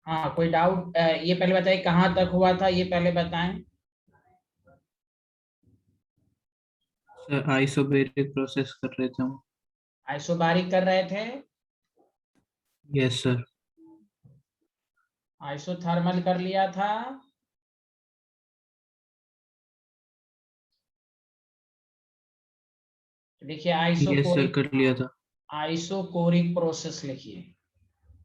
हाँ, कोई डाउट? ये पहले बताइए कहाँ तक हुआ था, ये पहले बताएं। सर आइसोबैरिक प्रोसेस कर रहे थे हम। आइसोबारिक कर रहे थे। Yes sir. आइसोथर्मल कर लिया था। देखिए यस सर आइसोकोरिक, कर लिया था। आइसोकोरिक प्रोसेस लिखिए।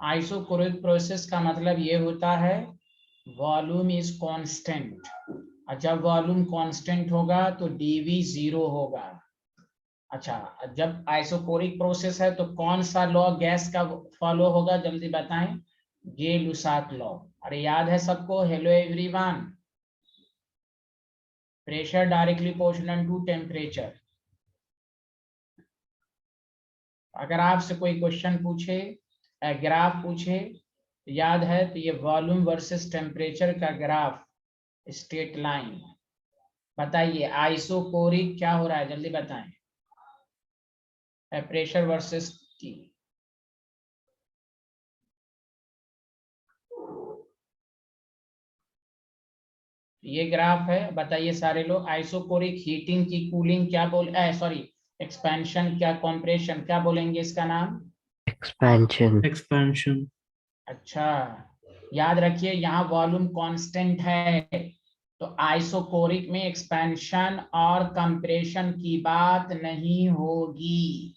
आइसोकोरिक प्रोसेस का मतलब ये होता है वॉल्यूम इज कांस्टेंट, और जब वॉल्यूम कांस्टेंट होगा तो डीवी जीरो होगा। अच्छा, जब आइसोकोरिक प्रोसेस है तो कौन सा लॉ गैस का फॉलो होगा, जल्दी बताएं। Gay Lussac law. अरे याद है सबको? Hello everyone. Pressure directly proportional to temperature. अगर आपसे कोई क्वेश्चन पूछे, ग्राफ पूछे, याद है तो ये वॉल्यूम वर्सेस टेम्परेचर का ग्राफ, स्ट्रेट लाइन। बताइए आइसोकोरिक क्या हो रहा है, जल्दी बताएं। प्रेशर वर्सेस की। ये ग्राफ है, बताइए सारे लोग। आइसोकोरिक हीटिंग की कूलिंग क्या बोल, सॉरी, एक्सपेंशन क्या, कॉम्प्रेशन क्या बोलेंगे इसका नाम? एक्सपेंशन। एक्सपेंशन। अच्छा, याद रखिए यहाँ वॉल्यूम कांस्टेंट है, तो आइसोकोरिक में एक्सपेंशन और कंप्रेशन की बात नहीं होगी।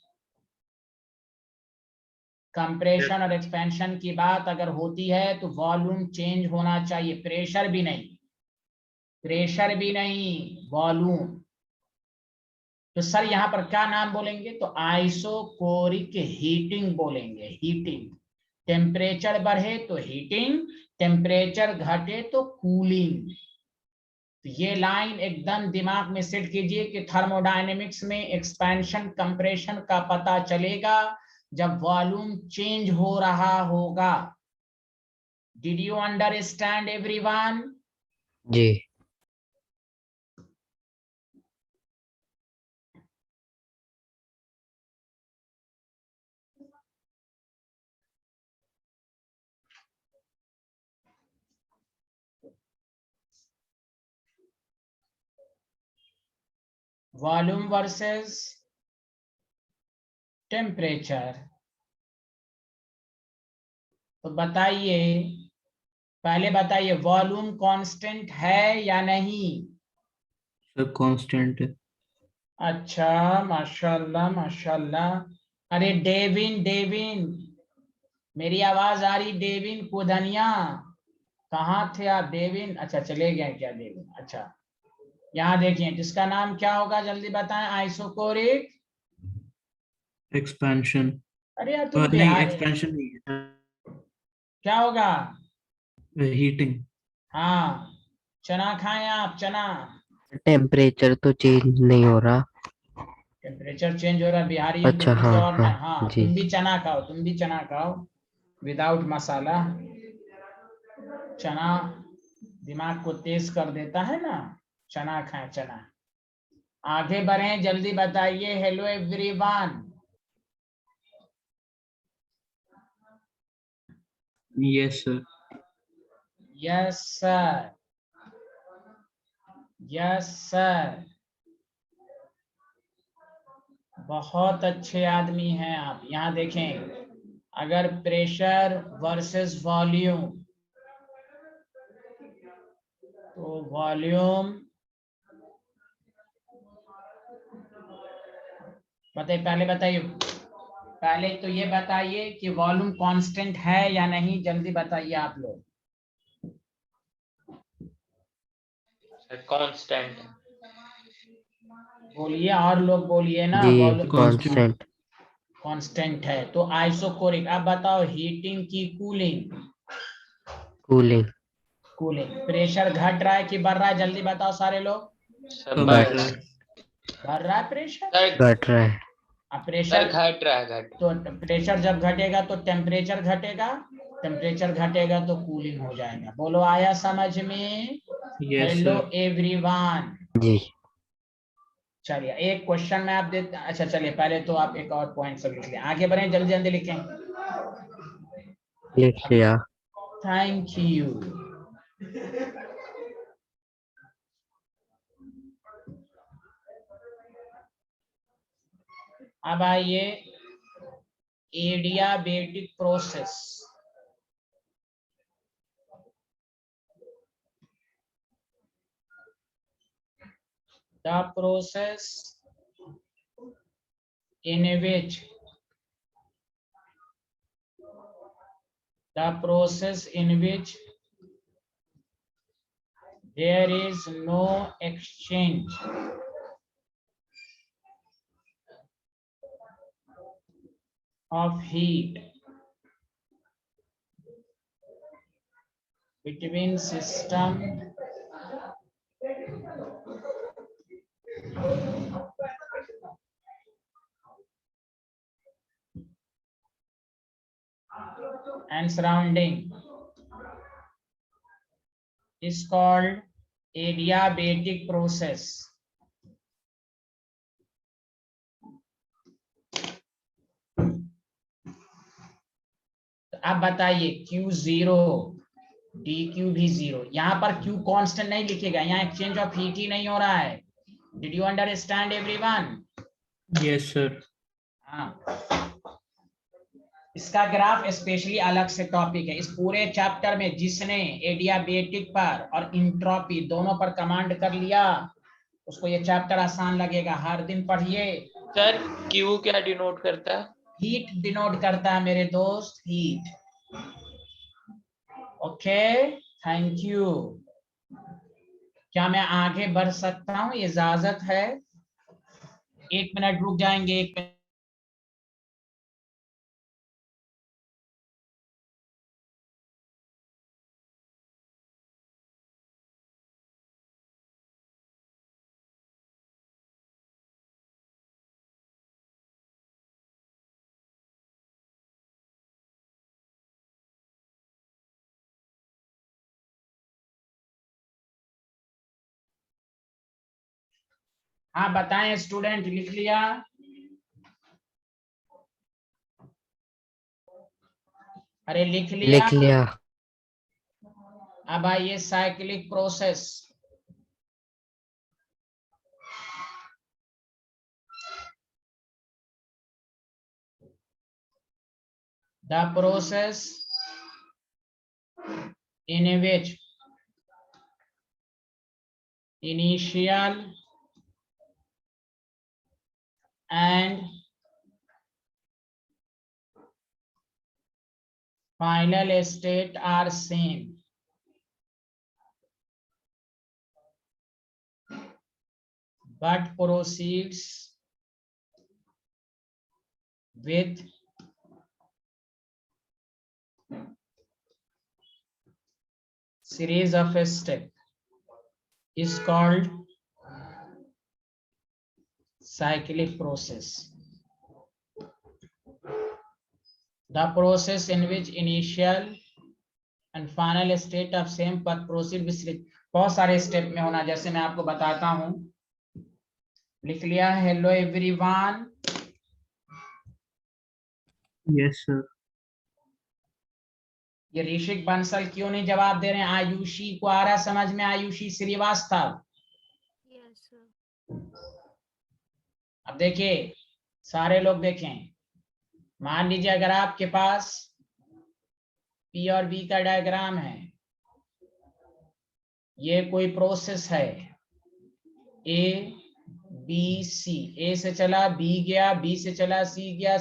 कंप्रेशन और एक्सपेंशन की बात अगर होती है तो वॉल्यूम चेंज होना चाहिए, प्रेशर भी नहीं, प्रेशर भी नहीं, वॉल्यूम। तो सर यहाँ पर क्या नाम बोलेंगे, तो आइसोकोरिक हीटिंग बोलेंगे, हीटिंग। टेम्परेचर बढ़े तो हीटिंग, टेम्परेचर घटे तो कूलिंग। तो ये लाइन एकदम दिमाग में सेट कीजिए कि थर्मोडायनेमिक्स में एक्सपेंशन कंप्रेशन का पता चलेगा जब वॉल्यूम चेंज हो रहा होगा। Did you understand everyone? जी। Volume versus temperature. तो बताइए, पहले बताइए वॉल्यूम कांस्टेंट है या नहीं? सर कांस्टेंट है। अच्छा, माशाल्लाह माशाल्लाह। अरे डेविन, डेविन, मेरी आवाज आ रही? डेविन कुदनिया, कहाँ थे आप डेविन? अच्छा, चले गए क्या डेविन? अच्छा, यहाँ देखिए जिसका नाम क्या होगा, जल्दी बताएं। Isochoric expansion. अरे यार तुम नहीं बिहार, एक्सपेंशन नहीं क्या होगा? है, हीटिंग। हाँ, चना खाएं आप, चना। टेम्परेचर तो चेंज नहीं हो रहा। टेम्परेचर चेंज हो रहा है, बिहारियों को अच्छा, कुछ हाँ और हाँ। ना। हाँ, जी। तुम भी चना खाओ, तुम भी चना खाओ, विदाउट मसाला। चना दिमाग को तेज कर देता है ना, चना खाएं, चना। आगे बढ़े, जल्दी बताइए। Hello everyone. Yes sir. Yes sir, yes sir. बहुत अच्छे आदमी हैं आप। यहाँ देखें, अगर प्रेशर वर्सेस वॉल्यूम, तो वॉल्यूम, बताइए पहले, बताइए पहले तो ये बताइए कि वॉल्यूम कांस्टेंट है या नहीं, जल्दी बताइए आप लोग। कांस्टेंट। बोलिए, और लोग बोलिए ना, जी, वॉल्यूम कांस्टेंट। कांस्टेंट। कांस्टेंट है। तो आइसोकोरिक, अब बताओ हीटिंग की कूलिंग। कूलिंग। कूलिंग, प्रेशर घट रहा है कि बढ़ रहा है, जल्दी बताओ सारे लोग। सब बढ़ घट रहा है बढ़ रहा है प्रेशर। सर। घट रहा है। अब सर प्रेशर, घट रहा है, घट। तो प्रेशर जब घटेगा तो टेम्परेचर घटेगा, टेम्परेचर घटेगा तो कूलिंग हो जाएगा। बोलो आया समझ में? Yes hello sir. एवरीवन। जी, चलिए एक क्वेश्चन में आप देते, अच्छा चलिए पहले तो आप एक और पॉइंट सब लिख लें, आगे बढ़े, जल्दी जल्दी लिखें। लिख लिया। Thank you. अब आइए adiabatic process. The process in which there is no exchange of heat between system and surrounding is called adiabatic process. अब बताइए Q0 dq भी 0, यहाँ पर Q कांस्टेंट नहीं लिखेगा, यहाँ एक्सचेंज ऑफ हीट ही नहीं हो रहा है। Did you understand everyone? Yes sir. हाँ, इसका ग्राफ स्पेशली अलग से टॉपिक है। इस पूरे चैप्टर में जिसने एडियाबेटिक पर और इंट्रोपी दोनों पर कमांड कर लिया उसको ये चैप्टर आसान लगेगा। हर दिन पढ़िए। सर क्यू क्या डिनोट करता है? हीट डिनोट करता है मेरे दोस्त, हीट। Okay, thank you. क्या मैं आगे बढ़ सकता हूं? इजाजत है? 1 मिनट रुक जाएंगे, 1 मिनट। हाँ बताएं स्टूडेंट, लिख लिया? अरे लिख लिया? लिख लिया। अब आइए cyclic process. The process in which initial and final state are same, but proceeds with series of steps is called cyclic process. The process in which initial and final state of same but proceed with series. बहुत सारे step में होना, जैसे मैं आपको बताता हूं। लिख लिया? Hello everyone. Yes sir. ये ऋषिक बंसल क्यों नहीं जवाब दे रहे हैं? आयुषी को आ रहा समझ में? आयुषी श्रीवास्तव। Yes sir. अब देखिए सारे लोग देखें। मान लीजिए अगर आपके पास P और B का डायग्राम है, ये कोई प्रोसेस है A B C, A से चला B गया, B से चला C गया,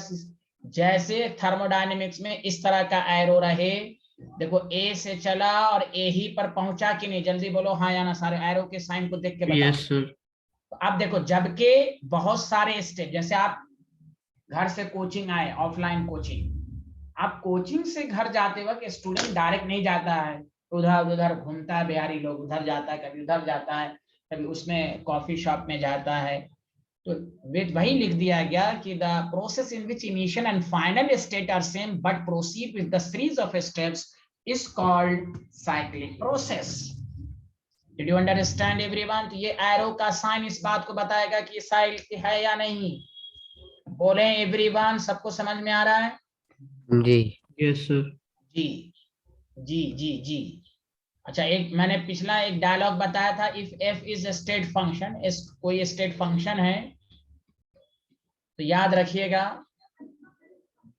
जैसे थर्मोडायनेमिक्स में इस तरह का एरो रहे। देखो A से चला और A ही पर पहुंचा कि नहीं? जल्दी बोलो हाँ या ना, सारे एरो के साइन को देख के बताओ। Yes sir. तो अब देखो, जबकि बहुत सारे स्टेप, जैसे आप घर से कोचिंग आए, ऑफलाइन कोचिंग, आप कोचिंग से घर जाते वक्त स्टूडेंट डायरेक्ट नहीं जाता है, उधर उधर घूमता है, बिहारी लोग उधर जाता है, कभी उधर जाता है, कभी उसमें कॉफी शॉप में जाता है। तो वही लिख दिया गया कि the process in which initial and final state are same but proceed with the series of steps is called cyclic process. Did you understand everyone? तो ये एरो का साइन इस बात को बताएगा कि ये साइक्लिक है या नहीं। बोले एवरीवन, सबको समझ में आ रहा है? जी। Yes sir. जी। जी जी जी। अच्छा, एक मैंने पिछला एक डायलॉग बताया था, if F is state function, कोई स्टेट फंक्शन है तो याद रखिएगा,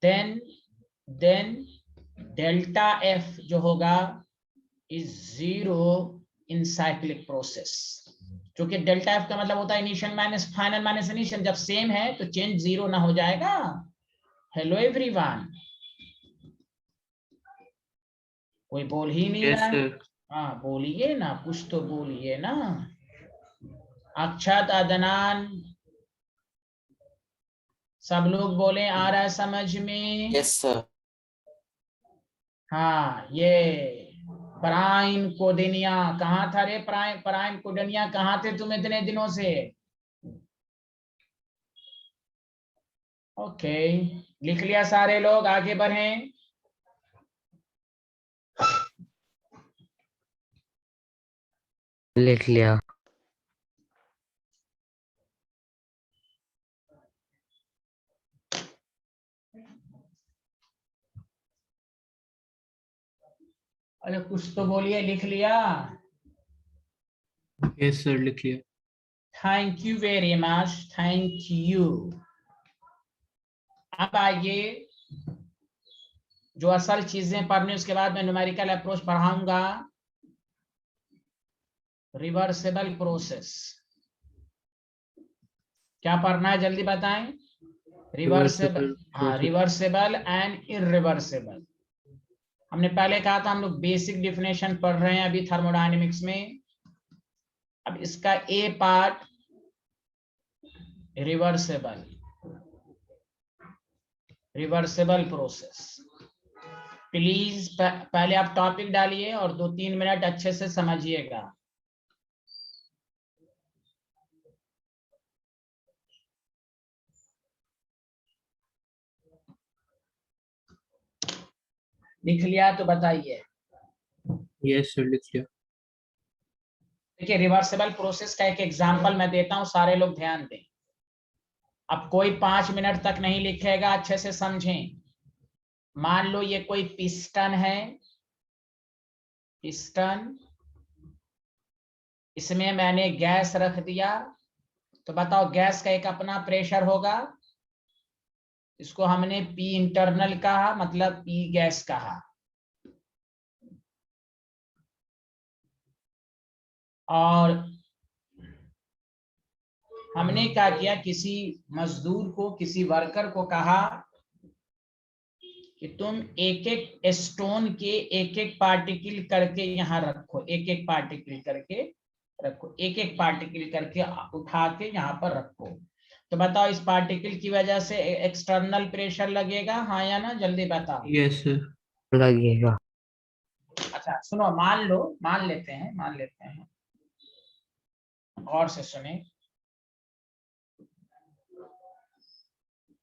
देन डेल्टा एफ जो होगा is zero in cyclic process. क्योंकि डेल्टा एफ का मतलब होता है initial minus final minus initial, जब सेम है तो चेंज जीरो ना हो जाएगा। हेलो एवरीवन, कोई बोल ही नहीं Yes, रहा है। sir. हाँ बोलिए ना, कुछ तो बोलिए ना। अक्षत, अदनान, सब लोग बोले आ रहा है समझ में? Yes sir. हाँ, ये प्राइम कोडिनिया कहाँ था रे? प्राइम कोडिनिया कहाँ थे तुम इतने दिनों से? ओके, लिख लिया सारे लोग, आगे बढ़ें। लिख लिया। अरे कुछ तो बोलिए, लिख लिया? Yes, sir. लिख लिया। Thank you very much, thank you. अब आइए, जो असल चीजें पढ़ने, उसके बाद मैं न्यूमेरिकल अप्रोच पढ़ाऊंगा। रिवर्सिबल प्रोसेस क्या पढ़ना है जल्दी बताएं? रिवर्सिबल, Reversible हाँ, process. Reversible and irreversible. हमने पहले कहा था हम लोग बेसिक डिफिनेशन पढ़ रहे हैं अभी थर्मोडायनेमिक्स में। अब इसका A part reversible, reversible process. Please पहले आप टॉपिक डालिए और 2-3 मिनट अच्छे से समझिएगा। लिख लिया तो बताइए। Yes, sir. लिख लिया। देखिए, रिवर्सिबल प्रोसेस का एक एग्जांपल मैं देता हूं, सारे लोग ध्यान दें। अब कोई 5 मिनट तक नहीं लिखेगा, अच्छे से समझें। मान लो ये कोई पिस्टन है, पिस्टन, इसमें मैंने गैस रख दिया, तो बताओ गैस का एक अपना प्रेशर होगा, इसको हमने पी इंटरनल कहा, मतलब पी गैस कहा। और हमने क्या किया, किसी मजदूर को, किसी वर्कर को कहा कि तुम एक एक स्टोन के एक एक पार्टिकल करके यहाँ रखो, एक एक पार्टिकल करके रखो, एक एक पार्टिकल करके उठा के यहाँ पर रखो। तो बताओ इस पार्टिकल की वजह से एक्सटर्नल प्रेशर लगेगा, हाँ या ना? जल्दी बताओ। Yes, sir. लगेगा। अच्छा सुनो, मान लेते हैं, और से सुने।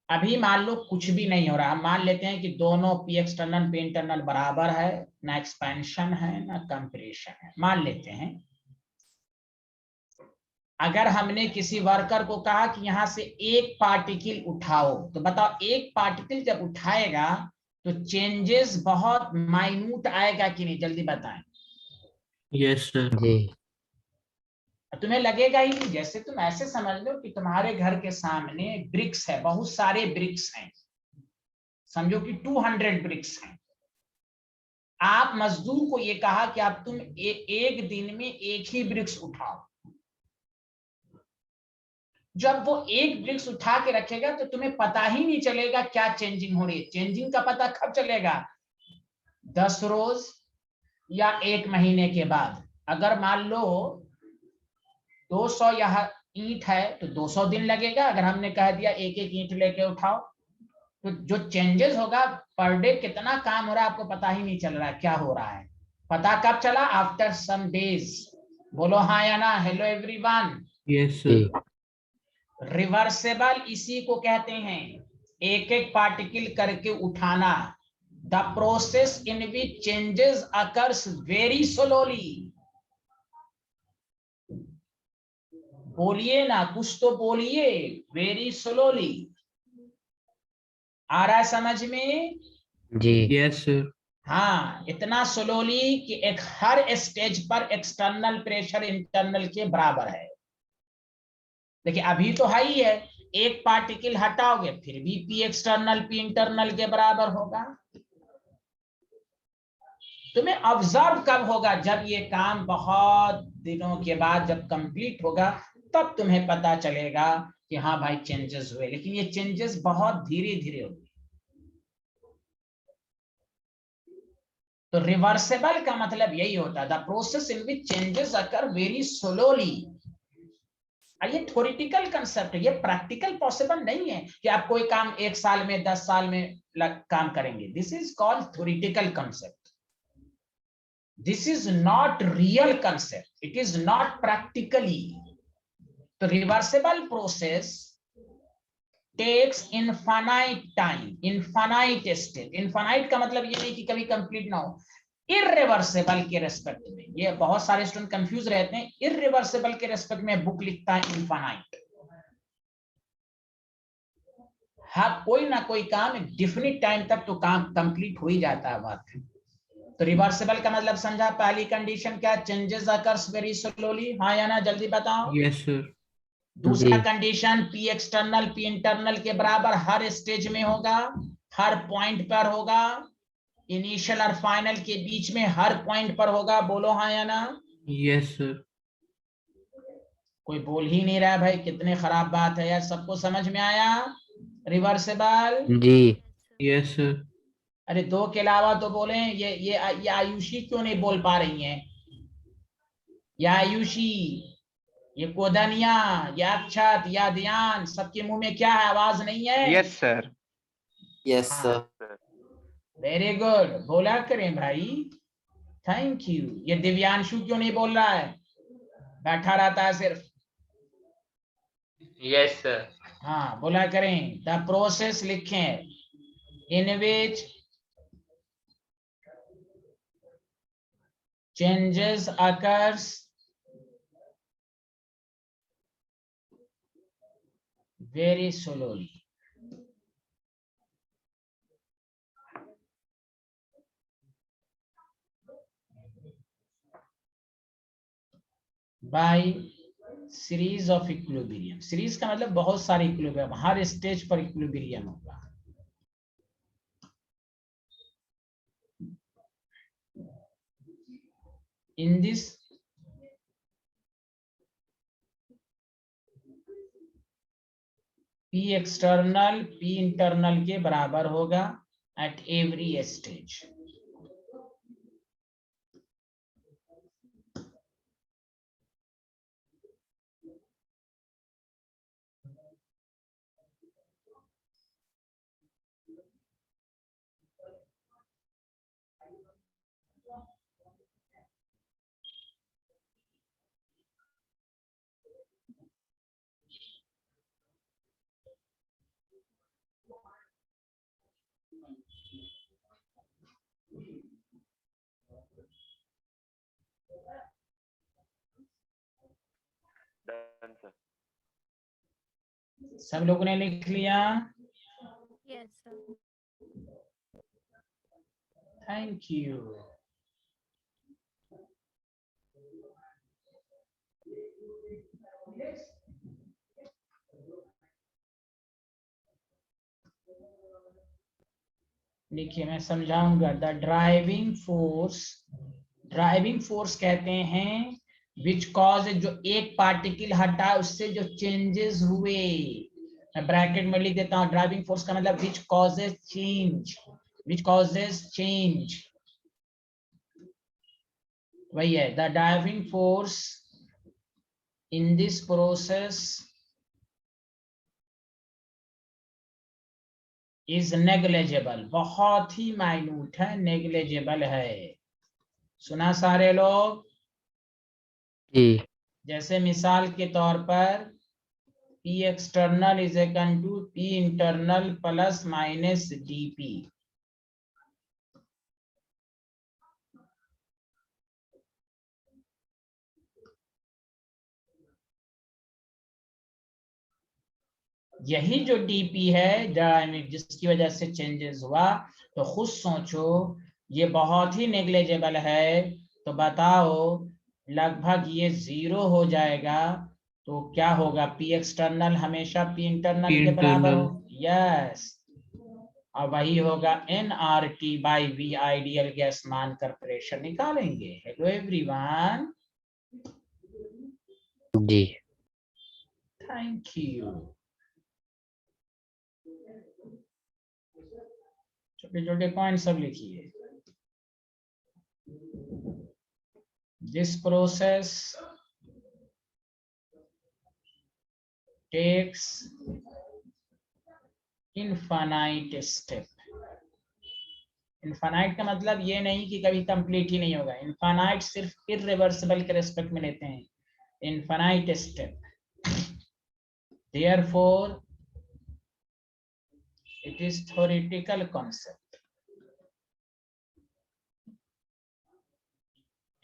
अभी मान लो कुछ भी नहीं हो रहा, हम मान लेते हैं कि दोनों पी एक्सटर्नल पी इंटरनल बराबर है, ना एक्सपेंशन है ना कंप्रेशन है, मान लेते हैं। अगर हमने किसी वर्कर को कहा कि यहां से एक पार्टिकल उठाओ, तो बताओ एक पार्टिकल जब उठाएगा तो चेंजेस बहुत माइन्यूट आएगा कि नहीं? जल्दी बताएं। Yes, sir. जी। तुम्हें लगेगा ही नहीं, जैसे तुम ऐसे समझ लो कि तुम्हारे घर के सामने ब्रिक्स है, बहुत सारे ब्रिक्स हैं, समझो कि 200 ब्रिक्स हैं। आप मजदूर को ये कहा कि आप तुम एक दिन में एक ही ब्रिक्स उठाओ। जब वो एक ब्रिक्स उठा के रखेगा तो तुम्हें पता ही नहीं चलेगा क्या चेंजिंग हो रही है। चेंजिंग का पता कब चलेगा? 10 रोज या 1 महीने के बाद। अगर मान लो 200 यहाँ ईंट है तो 200 दिन लगेगा। अगर हमने कह दिया एक एक ईंट लेके उठाओ, तो जो चेंजेस होगा पर डे, कितना काम हो रहा है आपको पता ही नहीं चल रहा है क्या हो रहा है। पता कब चला? After some days. बोलो हाँ या ना? Hello everyone. Yes, जी। sir. रिवर्सेबल इसी को कहते हैं, एक एक पार्टिकल करके उठाना। The process in which changes occurs very slowly. बोलिए ना, कुछ तो बोलिए। Very slowly. आ रहा है समझ में? जी। Yes, sir. हाँ, इतना स्लोली कि एक हर स्टेज पर एक्सटर्नल प्रेशर इंटरनल के बराबर है। देखिए अभी तो हाई है, एक पार्टिकल हटाओगे फिर भी पी एक्सटर्नल पी इंटरनल के बराबर होगा। तुम्हें ऑब्जर्व कब होगा? जब ये काम बहुत दिनों के बाद जब कंप्लीट होगा, तब तुम्हें पता चलेगा कि हाँ भाई चेंजेस हुए, लेकिन ये चेंजेस बहुत धीरे धीरे होंगे। तो रिवर्सेबल का मतलब यही होता है, the process in which changes occur very slowly. ये थ्योरेटिकल कंसेप्ट है, ये प्रैक्टिकल पॉसिबल नहीं है कि आप कोई काम 1 साल में 10 साल में काम करेंगे। This is called theoretical concept, this is not real concept, it is not practically. तो reversible process takes infinite time, infinite state. Infinite का मतलब ये नहीं कि कभी कंप्लीट ना हो, इररिवर्सिबल के रेस्पेक्ट में। ये बहुत सारे स्टूडेंट कंफ्यूज रहते हैं, इररिवर्सिबल के रेस्पेक्ट में बुक लिखता है इनफाइनाइट। हाँ, कोई ना कोई काम डिफिनिट टाइम तक तो काम कंप्लीट हो ही जाता है बात। तो रिवर्सिबल का मतलब समझा? पहली कंडीशन क्या? चेंजेस अकर्स वेरी स्लोली, हाँ या ना, जल्दी बताओ। Yes, sir. दूसरा जी। Condition P external P internal के बराबर हर स्टेज में होगा, हर पॉइंट पर होगा, इनिशियल और फाइनल के बीच में हर पॉइंट पर होगा। बोलो हाँ या ना। Yes, sir. कोई बोल ही नहीं रहा भाई, कितने खराब बात है यार। सबको समझ में आया रिवर्सिबल? जी। Yes, sir. अरे दो के अलावा तो बोले। ये आयुषी क्यों नहीं बोल पा रही हैं? या आयुषी, ये कोदनिया, या अक्षत, या ध्यान, सबके मुंह में क्या है? आवाज नहीं है। Yes sir. यस हाँ, वेरी गुड, बोला करें भाई। Thank you. ये दिव्यांशु क्यों नहीं बोल रहा है? बैठा रहता है सिर्फ। Yes sir. हाँ, बोला करें। द प्रोसेस लिखें इन विच changes occurs very slowly. By series of equilibrium. Series का मतलब बहुत सारे इक्विलिब्रियम, हर स्टेज पर इक्विलिब्रियम होगा। In this P external P internal के बराबर होगा at every stage। Done sir. सब लोगों ने लिख लिया? Yes, sir. Thank you. देखिए मैं समझाऊंगा। द ड्राइविंग फोर्स कहते हैं विच कॉज, जो एक पार्टिकल हटा उससे जो चेंजेस हुए। मैं ब्रैकेट में लिख देता हूं, ड्राइविंग फोर्स का मतलब which causes change, which causes change, वही है। The driving force in this process is negligible, बहुत ही माइन्यूट है, नेग्लेजेबल है। सुना सारे लोग? जी। जैसे मिसाल के तौर पर P external is equal to P internal plus minus dP। यही जो dP है डायनेमिक, जिसकी वजह से चेंजेस हुआ, तो खुद सोचो ये बहुत ही नेग्लेजेबल है, तो बताओ लगभग ये 0 हो जाएगा, तो क्या होगा? पी एक्सटर्नल हमेशा पी इंटरनल P के बराबर internal. हो। यस, और वही होगा nRT by V ideal gas मानकर प्रेशर निकालेंगे। हेलो एवरीवन, जी। Thank you. छोटे छोटे पॉइंट सब लिखिए। This process takes infinite step. Infinite का मतलब ये नहीं कि कभी कंप्लीट ही नहीं होगा। इनफाइनाइट सिर्फ इररिवर्सिबल के रेस्पेक्ट में लेते हैं, infinite step. Therefore it is theoretical concept,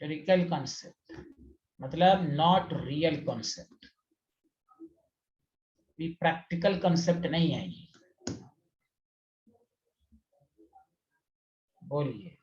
theoretical concept मतलब not real concept, भी practical concept नहीं है ये। बोलिए।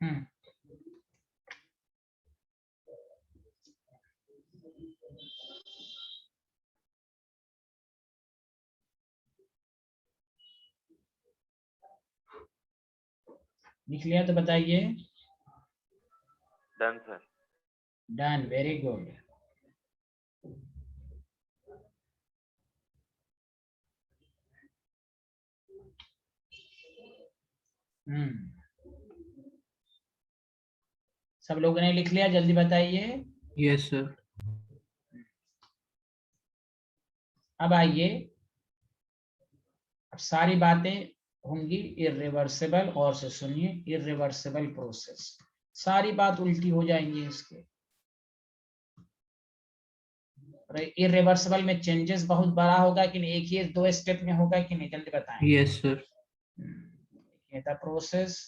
हम्म, लिख लिया तो बताइए। Done sir. Done, very good. सब लोगों ने लिख लिया? जल्दी बताइए। Yes, sir. अब आइए, अब सारी बातें होंगी इररिवर्सिबल। और से सुनिए, इररिवर्सिबल प्रोसेस, सारी बात उल्टी हो जाएंगी इसके। इररिवर्सिबल में चेंजेस बहुत बड़ा होगा कि नहीं? एक ही 2 स्टेप में होगा कि नहीं? जल्दी बताएं। Yes, sir. ये था process.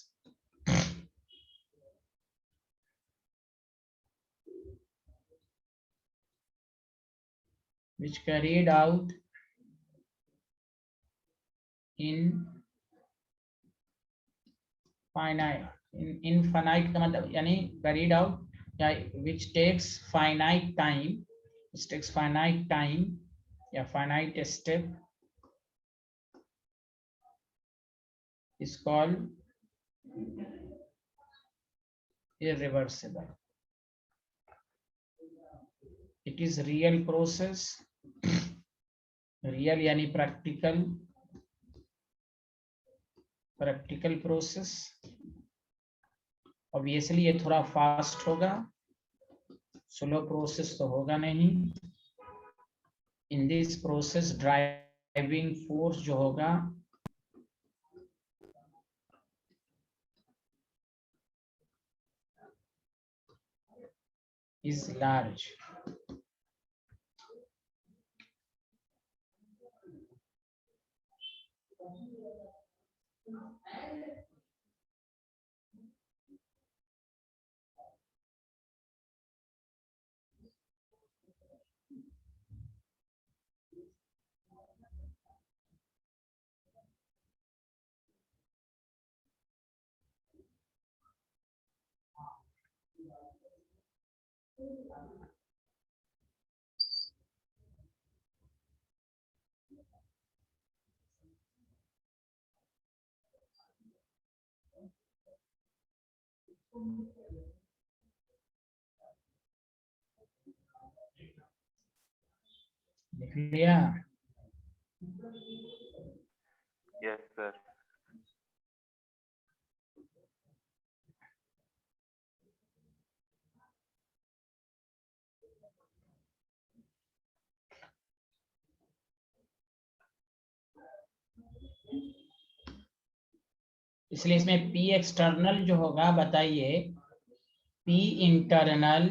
which carried out in finite, in infinite का मतलब यानी carried out या which takes finite time, which takes finite time या finite step is called irreversible. It is real process, real यानी practical, practical process। ऑब्वियसली ये थोड़ा fast होगा, slow process तो होगा नहीं। In this process driving force जो होगा is large। लिख लिया? Yes, sir. इसलिए इसमें पी एक्सटर्नल जो होगा बताइए, P internal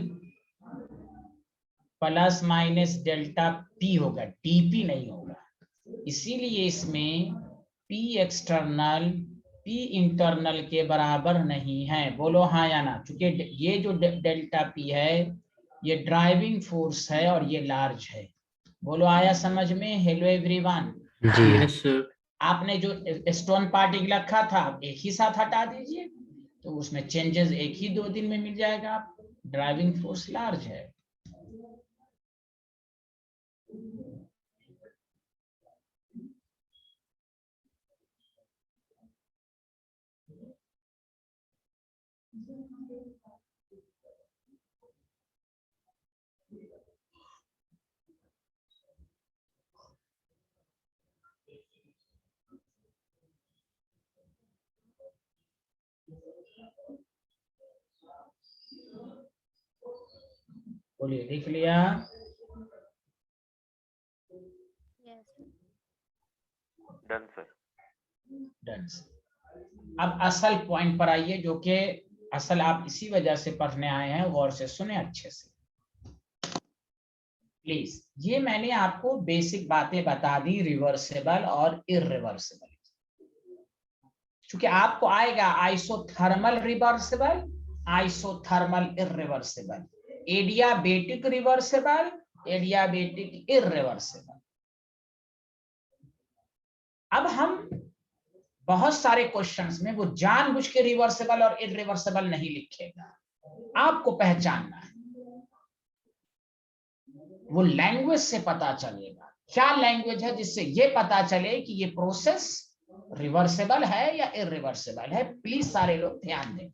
plus minus delta P होगा, डीपी नहीं होगा। इसीलिए इसमें पी एक्सटर्नल पी इंटरनल के बराबर नहीं है। बोलो हाँ या ना, क्योंकि ये जो डेल्टा पी है ये ड्राइविंग फोर्स है और ये लार्ज है। बोलो आया समझ में? Hello everyone. जी Yes, sir. आपने जो स्टोन पार्टिकल रखा था एक ही साथ हटा दीजिए, तो उसमें चेंजेस एक ही 2 दिन में मिल जाएगा आपको। ड्राइविंग फोर्स लार्ज है। बोलिए, लिख लिया? Yes, sir. Done, sir. Done. अब असल पॉइंट पर आइए, जो कि असल आप इसी वजह से पढ़ने आए हैं। गौर से सुने अच्छे से प्लीज। ये मैंने आपको बेसिक बातें बता दी, रिवर्सेबल और इररिवर्सिबल। क्योंकि आपको आएगा isothermal reversible, isothermal irreversible, adiabatic reversible, adiabatic irreversible. अब हम बहुत सारे क्वेश्चंस में वो जानबूझ के रिवर्सिबल और इररिवर्सिबल नहीं लिखेगा, आपको पहचानना है। वो लैंग्वेज से पता चलेगा। क्या लैंग्वेज है जिससे ये पता चले कि ये प्रोसेस रिवर्सिबल है या इररिवर्सिबल है। प्लीज सारे लोग ध्यान दें।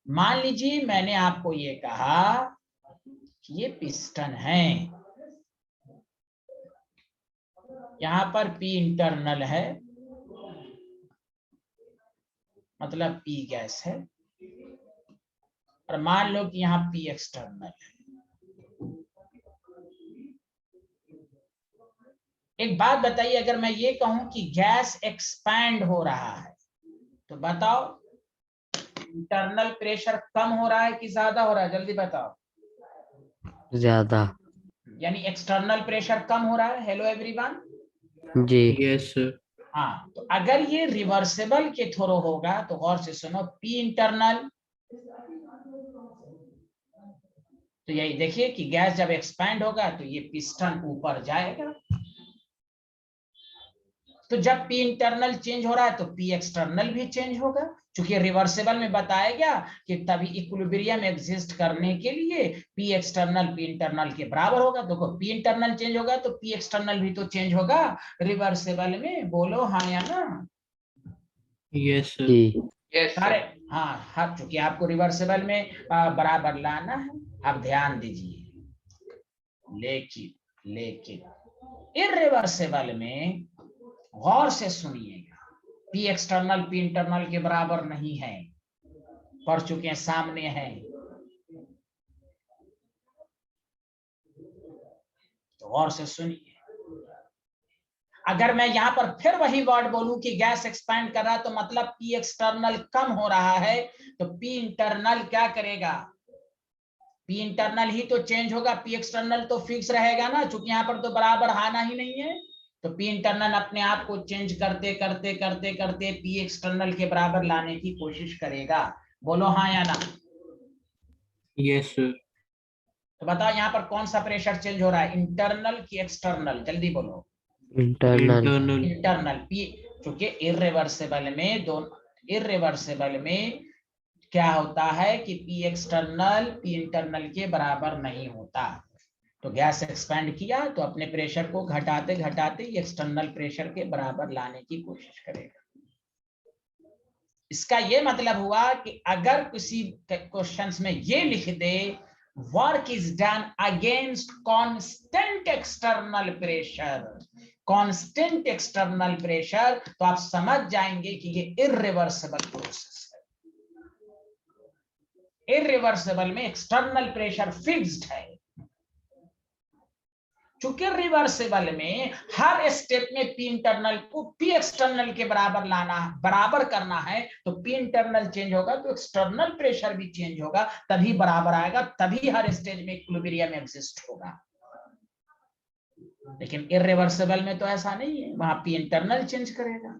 मान लीजिए मैंने आपको ये कहा कि ये पिस्टन है, यहां पर पी इंटरनल है, मतलब पी गैस है, और मान लो कि यहाँ पी एक्सटर्नल है। एक बात बताइए, अगर मैं ये कहूं कि गैस एक्सपैंड हो रहा है, तो बताओ इंटरनल प्रेशर कम हो रहा है कि ज्यादा हो रहा है? जल्दी बताओ। ज्यादा। यानी एक्सटर्नल प्रेशर कम हो रहा है। Hello everyone. जी Yes, sir. हाँ, तो अगर ये रिवर्सिबल के थ्रू होगा तो गौर से सुनो, पी इंटरनल, तो यही देखिए कि गैस जब एक्सपैंड होगा तो ये पिस्टन ऊपर जाएगा। तो जब पी इंटरनल चेंज हो रहा है तो पी एक्सटर्नल भी चेंज होगा, क्योंकि रिवर्सिबल में बताया गया कि तभी इक्विलिब्रियम एग्जिस्ट करने के लिए पी एक्सटर्नल पी इंटरनल के बराबर होगा। देखो पी इंटरनल चेंज होगा तो पी एक्सटर्नल भी तो चेंज होगा रिवर्सिबल में। बोलो हाँ या ना? Yes, sir. जी Yes, सारे sir. हाँ, चूंकि आपको रिवर्सिबल में बराबर लाना है। अब ध्यान दीजिए, लेकिन इररिवर्सिबल में गौर से सुनिएगा, पी एक्सटर्नल पी इंटरनल के बराबर नहीं है। पढ़ चुके हैं, सामने है, तो गौर से सुनिए। अगर मैं यहां पर फिर वही वर्ड बोलूं कि गैस एक्सपैंड कर रहा है, तो मतलब पी एक्सटर्नल कम हो रहा है, तो पी इंटरनल क्या करेगा? पी इंटरनल ही तो चेंज होगा, पी एक्सटर्नल तो फिक्स रहेगा ना, क्योंकि यहाँ पर तो बराबर आना ही नहीं है। तो पी इंटरनल अपने आप को चेंज करते करते करते करते पी एक्सटर्नल के बराबर लाने की कोशिश करेगा। बोलो हाँ या ना? Yes, sir. तो बताओ यहाँ पर कौन सा प्रेशर चेंज हो रहा है, इंटरनल की एक्सटर्नल? जल्दी बोलो। इंटरनल। Internal. इंटरनल। पी, क्योंकि इररिवर्सिबल में इररिवर्सिबल में क्या होता है कि पी एक्सटर्नल पी इंटरनल के बराबर नहीं होता। तो गैस एक्सपैंड किया तो अपने प्रेशर को घटाते घटाते एक्सटर्नल प्रेशर के बराबर लाने की कोशिश करेगा। इसका ये मतलब हुआ कि अगर किसी क्वेश्चंस में ये लिख they work is done against constant external pressure, constant external pressure, तो आप समझ जाएंगे कि ये इररिवर्सिबल प्रोसेस है। इररिवर्सिबल में एक्सटर्नल प्रेशर फिक्स्ड है। चूंकि रिवर्सिबल में हर स्टेप में पी इंटरनल को पी एक्सटर्नल के बराबर लाना, बराबर करना है, तो पी इंटरनल चेंज होगा तो एक्सटर्नल प्रेशर भी चेंज होगा, तभी बराबर आएगा, तभी हर स्टेज में इक्विलिब्रियम एग्जिस्ट होगा। लेकिन इररिवर्सिबल में तो ऐसा नहीं है, वहां पी इंटरनल चेंज करेगा,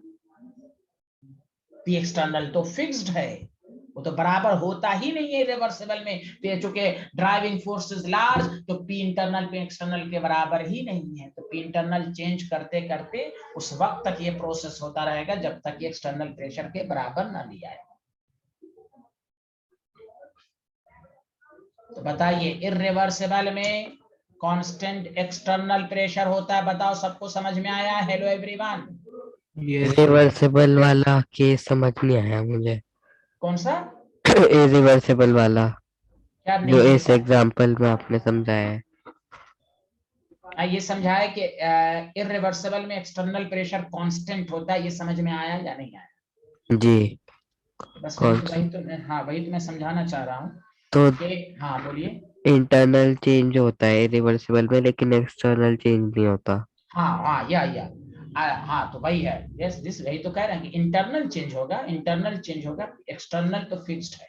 पी एक्सटर्नल तो फिक्स्ड है, वो तो बराबर होता ही नहीं है रिवर्सिबल में। तो चूंकि ड्राइविंग फोर्स इज लार्ज, तो पी इंटरनल पी एक्सटर्नल के बराबर ही नहीं है। तो पी इंटरनल चेंज करते करते उस वक्त तक ये प्रोसेस होता रहेगा जब तक ये एक्सटर्नल प्रेशर के बराबर ना लिया है। तो बताइए, इररिवर्सिबल में कांस्टेंट एक्सटर्नल प्रेशर होता है, बताओ सबको समझ में आया? Hello everyone. Yes. रिवर्सिबल वाला केस समझ नहीं आया मुझे। कौन सा? इरिवर्सिबल वाला क्या जो नहीं इस समझा? एग्जांपल में आपने समझाया है। ये समझाया कि इररिवर्सिबल में एक्सटर्नल प्रेशर कांस्टेंट होता है, ये समझ में आया या नहीं आया? जी। बस कौन वही तो मैं समझाना चाह रहा हूँ तो कि हाँ बोलिए। इंटरनल चेंज होता है रिवर्सिबल में, लेकिन एक्सटर्नल चेंज नहीं होता। हाँ हाँ तो वही है, यस दिस वही तो कह रहे हैं कि इंटरनल चेंज होगा, एक्सटर्नल तो फिक्स्ड है।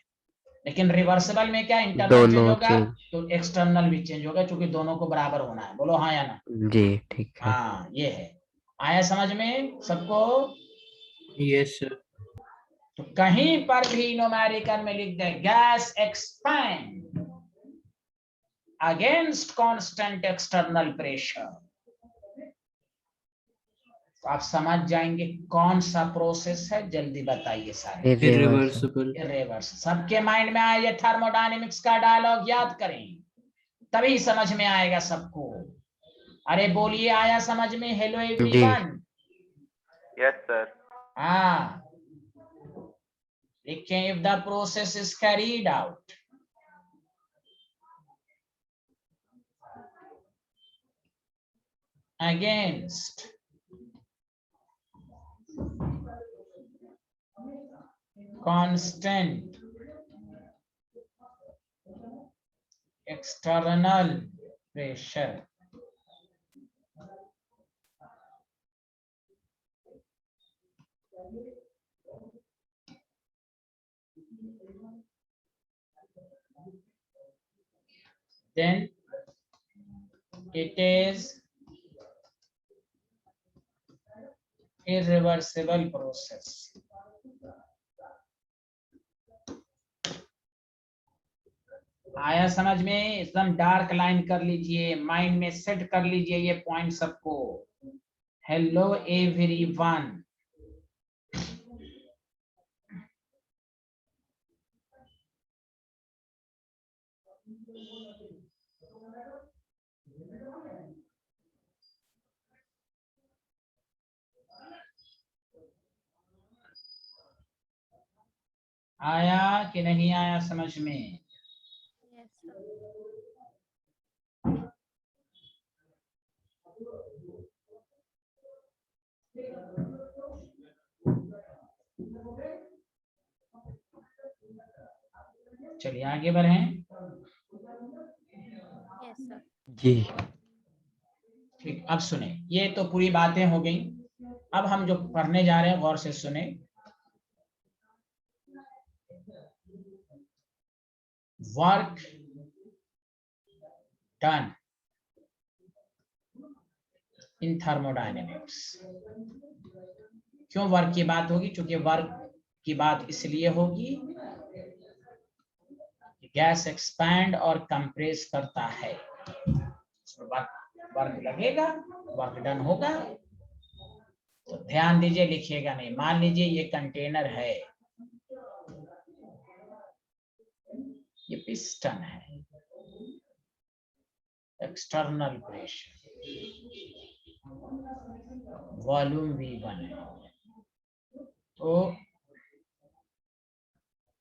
लेकिन रिवर्सिबल में क्या इंटरनल चेंज दोनों होगा चेंज। तो एक्सटर्नल भी चेंज होगा, क्योंकि दोनों को बराबर होना है। बोलो हाँ या ना? जी ठीक है। हाँ ये है। आया समझ में सबको? Yes, sir. तो कहीं पर भी न्यूमेरिकल में लिख दे gas expand against constant external pressure, तो आप समझ जाएंगे कौन सा प्रोसेस है। जल्दी बताइए सारे। Irreversible. रिवर्स। सबके माइंड में आया? ये थर्मोडायनेमिक्स का डायलॉग याद करें, तभी समझ में आएगा सबको। अरे बोलिए, आया समझ में? हेलो जी। एवरीवन। Yes, sir. हाँ लिखें, if the process is carried out against constant external pressure, then it is irreversible process. आया समझ में? एकदम डार्क लाइन कर लीजिए, माइंड में सेट कर लीजिए ये पॉइंट सबको। Hello everyone. आया कि नहीं आया समझ में? Yes, sir. चलिए आगे बढ़ें। Yes, sir. जी। ठीक, अब सुने, ये तो पूरी बातें हो गई। अब हम जो पढ़ने जा रहे हैं गौर से सुने। वर्क डन इन थर्मोडायनेमिक्स। क्यों वर्क की बात होगी? क्योंकि वर्क की बात इसलिए होगी गैस एक्सपैंड और कंप्रेस करता है, वर्क लगेगा, वर्क डन होगा। तो ध्यान दीजिए, लिखिएगा नहीं। मान लीजिए ये कंटेनर है, ये पिस्टन है, एक्सटर्नल प्रेशर वॉल्यूम V1 है। तो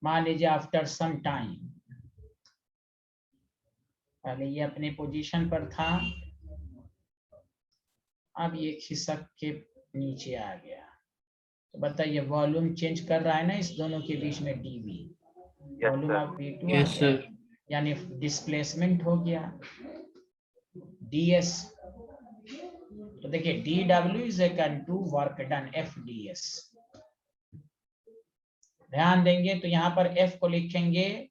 मान लीजिए आफ्टर सम टाइम, पहले ये अपने पोजीशन पर था, अब ये खिसक के नीचे आ गया, तो बताइए वॉल्यूम चेंज कर रहा है ना इस दोनों के बीच में dV, Yes, volume sir. Of V2 आ Yes, गया, sir. यानी डिस्प्लेसमेंट हो गया ds। तो देखिए dw is equal to work done FDS। ध्यान देंगे तो यहाँ पर F को लिखेंगे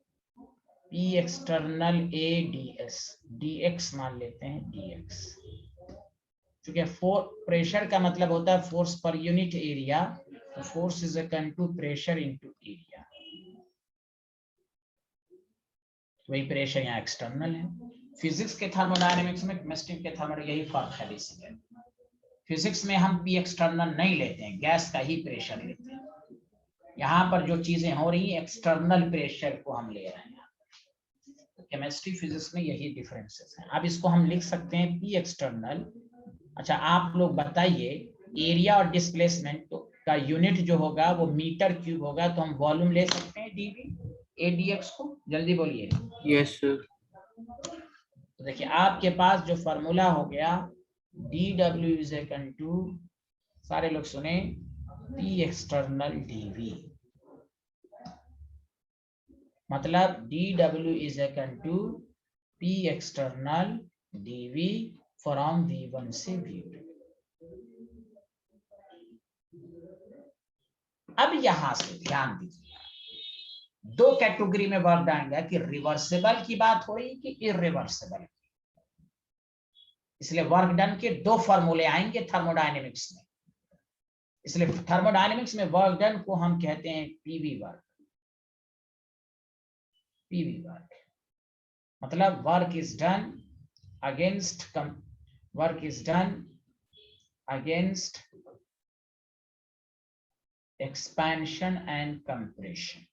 P एक्सटर्नल ADS, dx मान लेते हैं dx, क्योंकि प्रेशर का मतलब होता है फोर्स पर यूनिट एरिया, तो force is equal to pressure into area, वही प्रेशर यहाँ एक्सटर्नल है। फिजिक्स के थर्मोडायनेमिक्स में, केमिस्ट्री के थर्मोडायनेमिक्स यही फर्क है बेसिकली। फिजिक्स में हम P एक्सटर्नल नहीं लेते हैं, गैस का ही प्रेशर लेते हैं। यहाँ पर जो चीजें हो रही है एक्सटर्नल प्रेशर को हम ले रहे हैं। तो केमिस्ट्री फिजिक्स में यही डिफरेंसेस हैं। अब इसको हम लिख सकते हैं P एक्सटर्नल। अच्छा आप लोग बताइए, एरिया और डिस्प्लेसमेंट का यूनिट जो होगा वो मीटर क्यूब होगा, तो हम वॉल्यूम ले सकते हैं dV ADX को, जल्दी बोलिए। Yes, sir. तो देखिए आपके पास जो फॉर्मूला हो गया dW इज इक्वल टू, सारे लोग सुने, P एक्सटर्नल dV, मतलब dW is equal to P external dV from V1 से V2। अब यहां से ध्यान दीजिए, दो कैटेगरी में वर्क डन गया कि रिवर्सिबल की बात हो रही कि इरिवर्सिबल। इसलिए वर्क डन के दो फॉर्मूले आएंगे थर्मोडायनेमिक्स में। इसलिए थर्मोडायनेमिक्स में वर्क डन को हम कहते हैं पीवी वर्क। पीवी वर्क मतलब work is done against expansion and compression.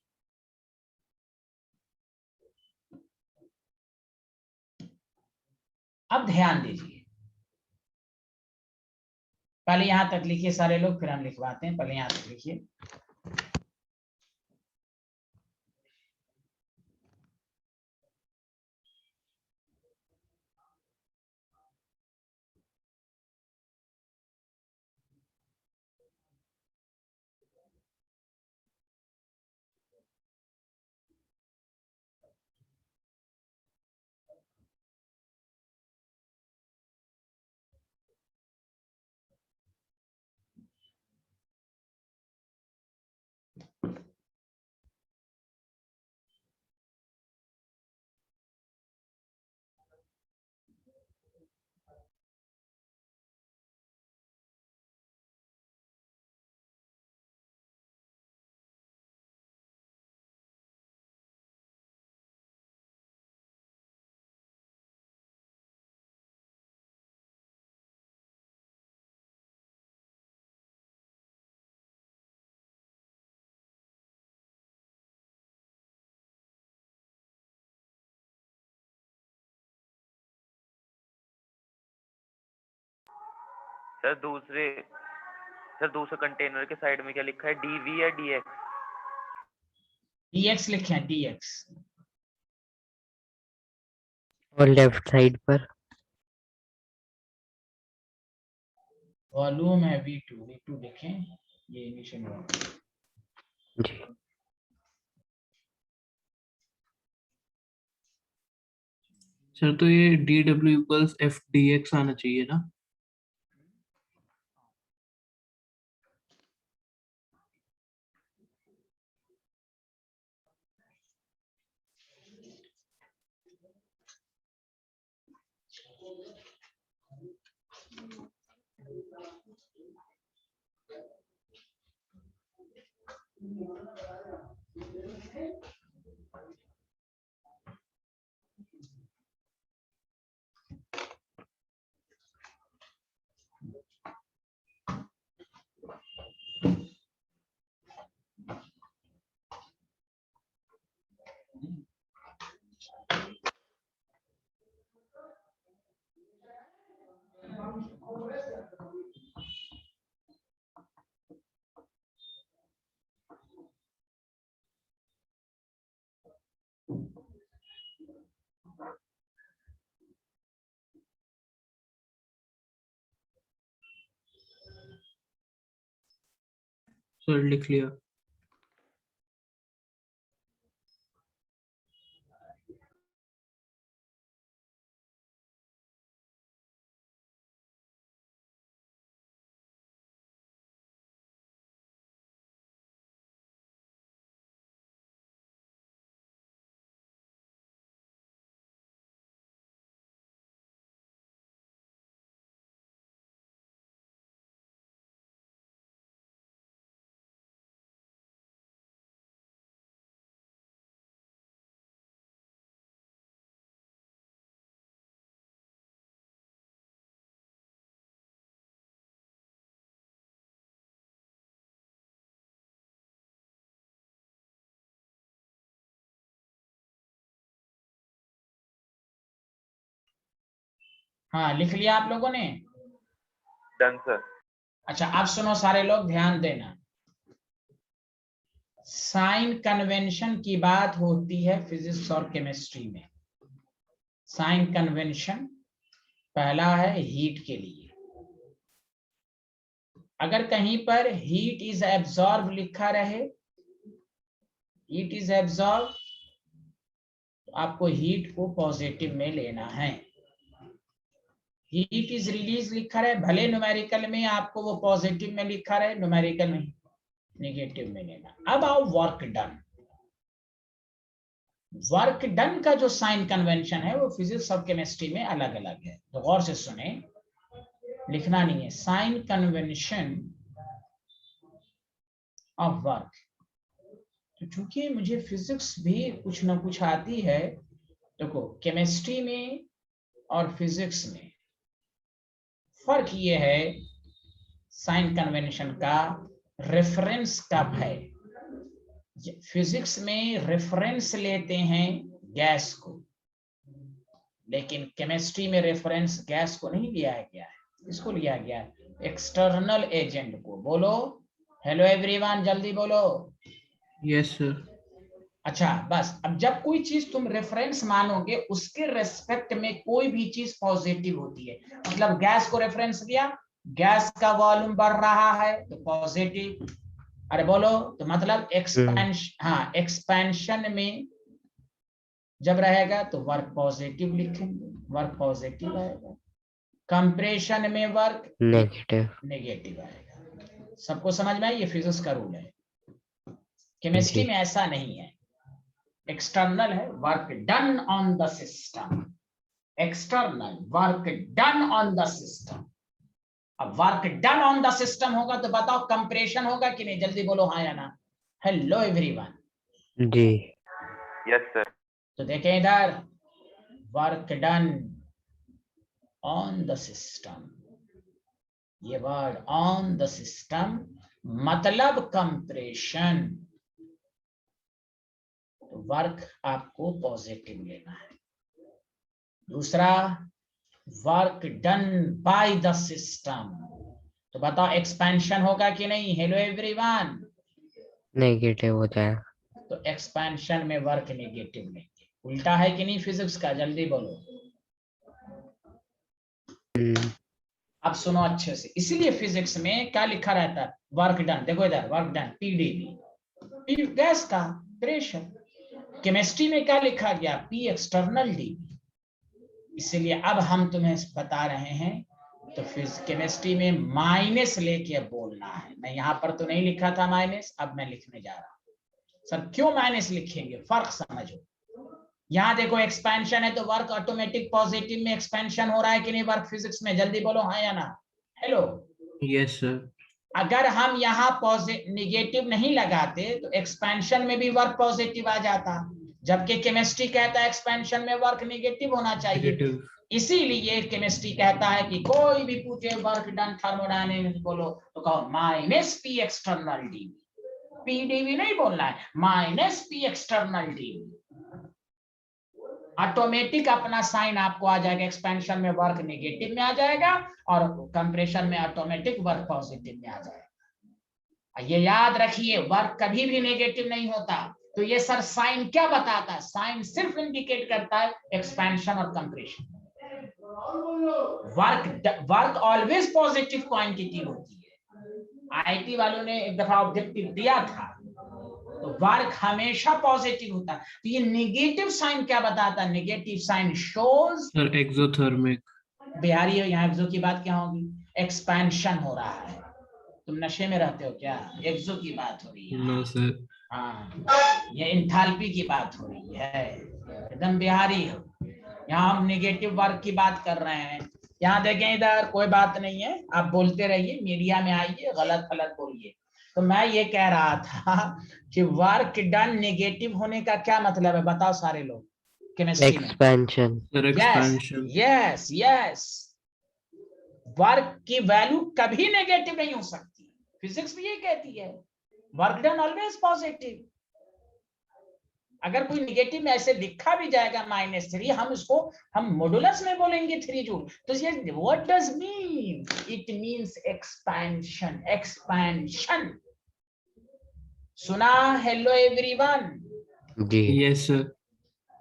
अब ध्यान दीजिए, पहले यहां तक लिखिए सारे लोग, फिर हम लिखवाते हैं। पहले यहां तक लिखिए, सर दूसरे कंटेनर के साइड में क्या लिखा है, DV या DX? dx लिखे हैं, dx। और लेफ्ट साइड पर वॉल्यूम है V2 लिखें, ये इनिशियल वॉल्यूम। जी। सर तो ये dW इक्वल्स FDX आना चाहिए ना? सर लिख लिया। हाँ, लिख लिया आप लोगों ने? Done sir. अच्छा, अब सुनो सारे लोग, ध्यान देना। साइन कन्वेंशन की बात होती है फिजिक्स और केमिस्ट्री में। साइन कन्वेंशन पहला है हीट के लिए। अगर कहीं पर हीट इज एब्जॉर्ब लिखा रहे, हीट इज एब्जॉर्ब, तो आपको हीट को पॉजिटिव में लेना है। हीट इज रिलीज लिखा रहे, भले न्यूमेरिकल में आपको वो पॉजिटिव में लिखा रहे, न्यूमेरिकल में नेगेटिव में लेना। अब आओ वर्क डन। वर्क डन का जो साइन कन्वेंशन है वो फिजिक्स और केमिस्ट्री में अलग अलग है, तो गौर से सुने, लिखना नहीं है। साइन कन्वेंशन ऑफ वर्क, तो चूंकि मुझे फिजिक्स भी कुछ ना कुछ आती है, देखो केमिस्ट्री में और फिजिक्स में फर्क ये है, साइन कन्वेंशन का रेफरेंस कब है। फिजिक्स में रेफरेंस लेते हैं गैस को, लेकिन केमिस्ट्री में रेफरेंस गैस को नहीं लिया गया है। इसको लिया गया है एक्सटर्नल एजेंट को। बोलो हेलो एवरीवन, जल्दी बोलो। Yes sir. अच्छा, बस अब जब कोई चीज तुम रेफरेंस मानोगे, उसके रेस्पेक्ट में कोई भी चीज पॉजिटिव होती है। मतलब गैस को रेफरेंस दिया, गैस का वॉल्यूम बढ़ रहा है तो पॉजिटिव। अरे बोलो, तो मतलब एक्सपेंशन, हाँ एक्सपेंशन में जब रहेगा तो वर्क पॉजिटिव लिखेंगे, वर्क पॉजिटिव आएगा। कंप्रेशन में वर्क नेगेटिव। नेगेटिव आएगा। सबको समझ में आई? ये फिजिक्स का रूल है। केमिस्ट्री में ऐसा नहीं है, एक्सटर्नल है, work done on the system. External work done on the system. अब work done on the system होगा तो बताओ कंप्रेशन होगा कि नहीं? जल्दी बोलो हाँ या ना। Hello everyone. जी। Yes sir. तो देखें इधर, work done on the system, ये वर्ड ऑन द सिस्टम मतलब कंप्रेशन, तो वर्क आपको पॉजिटिव लेना है। दूसरा, work done by the system, तो बताओ एक्सपेंशन होगा कि नहीं? Hello everyone. नेगेटिव हो जाएगा। तो एक्सपेंशन में वर्क नेगेटिव लेंगे। उल्टा है कि नहीं फिजिक्स का? जल्दी बोलो। अब सुनो अच्छे से, इसीलिए फिजिक्स में क्या लिखा रहता है? Work done. देखो इधर, वर्क डन पीडीवी, गैस का प्रेशर। केमिस्ट्री में क्या लिखा गया? P external dV. इसीलिए अब हम तुम्हें बता रहे हैं, तो फिर केमिस्ट्री में माइनस लेके बोलना है। मैं यहाँ पर तो नहीं लिखा था माइनस, अब मैं लिखने जा रहा हूँ। सर क्यों माइनस लिखेंगे? फर्क समझो। यहाँ देखो एक्सपेंशन है तो वर्क ऑटोमेटिक पॉजिटिव में एक्सपेंशन हो रहा है कि नहीं वर्क फिजिक्स में? जल्दी बोलो हाँ या ना। हेलो। Yes sir. अगर हम यहाँ निगेटिव नहीं लगाते तो एक्सपेंशन में भी वर्क पॉजिटिव आ जाता, जबकि केमिस्ट्री कहता है एक्सपेंशन में वर्क नेगेटिव होना चाहिए। नेगेटिव। इसीलिए केमिस्ट्री कहता है कि कोई भी पूछे वर्क डन थर्मोडायनेमिक्स बोलो तो कहो minus P external dV. PdV नहीं बोलना है, minus P external dV. Automatic अपना साइन आपको आ जाएगा, एक्सपेंशन में वर्क नेगेटिव में आ जाएगा और कंप्रेशन में ऑटोमेटिक वर्क पॉजिटिव में आ जाएगा। ये याद रखिए, वर्क कभी भी नेगेटिव नहीं होता। तो ये सर साइन क्या बताता है? साइन सिर्फ इंडिकेट करता है एक्सपेंशन और compression. Work always positive quantity होती है। आईटी वालों ने एक दफा ऑब्जेक्टिव दिया था, तो वर्क हमेशा पॉजिटिव होता है। तो ये नेगेटिव साइन क्या बताता है? Negative sign shows sir exothermic. Bihari हो, यहाँ एक्सो की बात क्या होगी? एक्सपेंशन हो रहा है। तुम नशे में रहते हो क्या? एक्सो की बात हो रही है। No sir. हाँ, ये इंथाल्पी की बात हो रही है। एकदम बिहारी हो। यहाँ हम नेगेटिव वर्क की बात कर रहे हैं। यहाँ देखें, इधर कोई बात नहीं है, आप बोलते रहिए, मीडिया में आइए, गलत गलत बोलिए। तो मैं ये कह रहा था कि वर्क डन नेगेटिव होने का क्या मतलब है? बताओ सारे लोग केमिस्ट्री में। Expansion. Sir yes expansion. Yes yes, work की वैल्यू कभी नेगेटिव नहीं हो सकती। फिजिक्स भी ये कहती है, वर्क डन ऑलवेज पॉजिटिव। अगर कोई नेगेटिव में ऐसे लिखा भी जाएगा -3, हम इसको हम मॉडुलस में बोलेंगे 3 जूल। तो ये what does mean? It means expansion. Expansion सुना? Hello everyone. जी। Yes sir.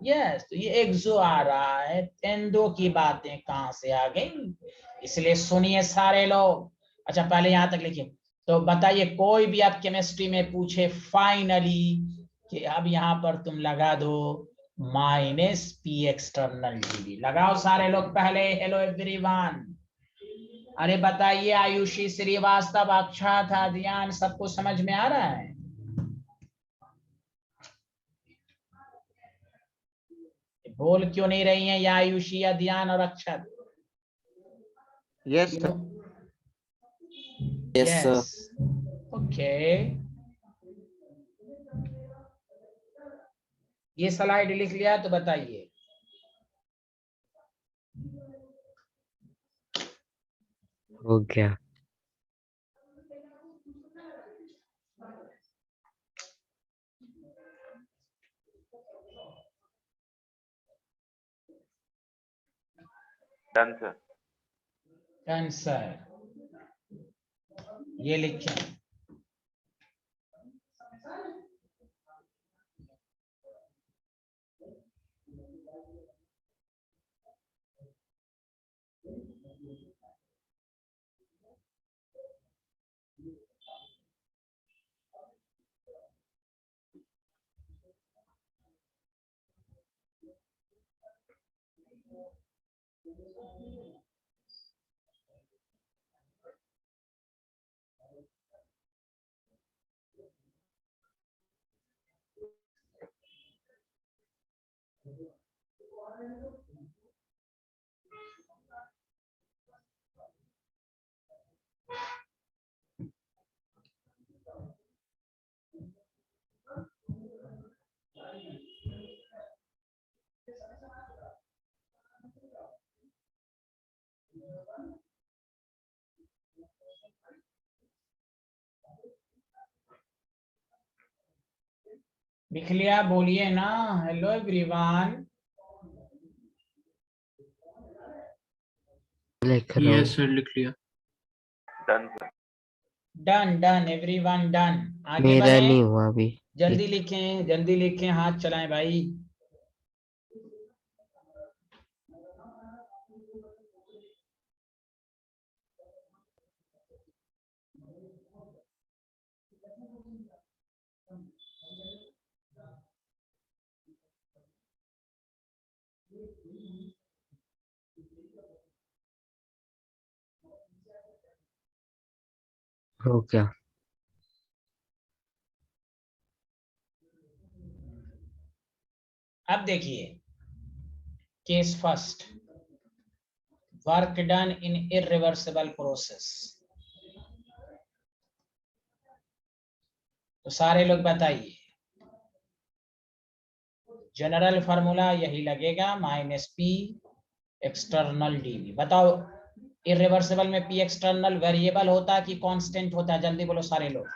यस, तो ये एक्सो आ रहा है, एंडो की बातें कहां से आ गई? इसलिए सुनिए सारे लोग। अच्छा, पहले यहां तक लिखिए। तो बताइए, कोई भी आप केमिस्ट्री में पूछे फाइनली कि अब यहाँ पर तुम लगा दो -P एक्सटर्नल डीवी, लगाओ सारे लोग पहले। Hello everyone. अरे बताइए, आयुषी, श्रीवास्तव, अक्षत, ध्यान, सबको समझ में आ रहा है? बोल क्यों नहीं रही हैं या आयुषी या ध्यान और Akshat? Yes sir. Yes, okay. ये स्लाइड लिख लिया तो बताइए। हो गया। Done sir. डन सर, ये लिखें। लिख लिया? बोलिए ना, हेलो एवरीवन। लिख रहा हूँ। यस सर लिख लिया। Done sir. Done done everyone, done. आगे मेरा बढ़े, नहीं हुआ अभी। जल्दी लिखें, जल्दी लिखें, हाथ चलाएं भाई। हो गया। अब देखिए, case first, work done in irreversible process. तो सारे लोग बताइए, जनरल फार्मूला यही लगेगा, -P एक्सटर्नल डीवी। बताओ, इरिवर्सिबल में P एक्सटर्नल वेरिएबल होता है कि कांस्टेंट होता है? जल्दी बोलो सारे लोग।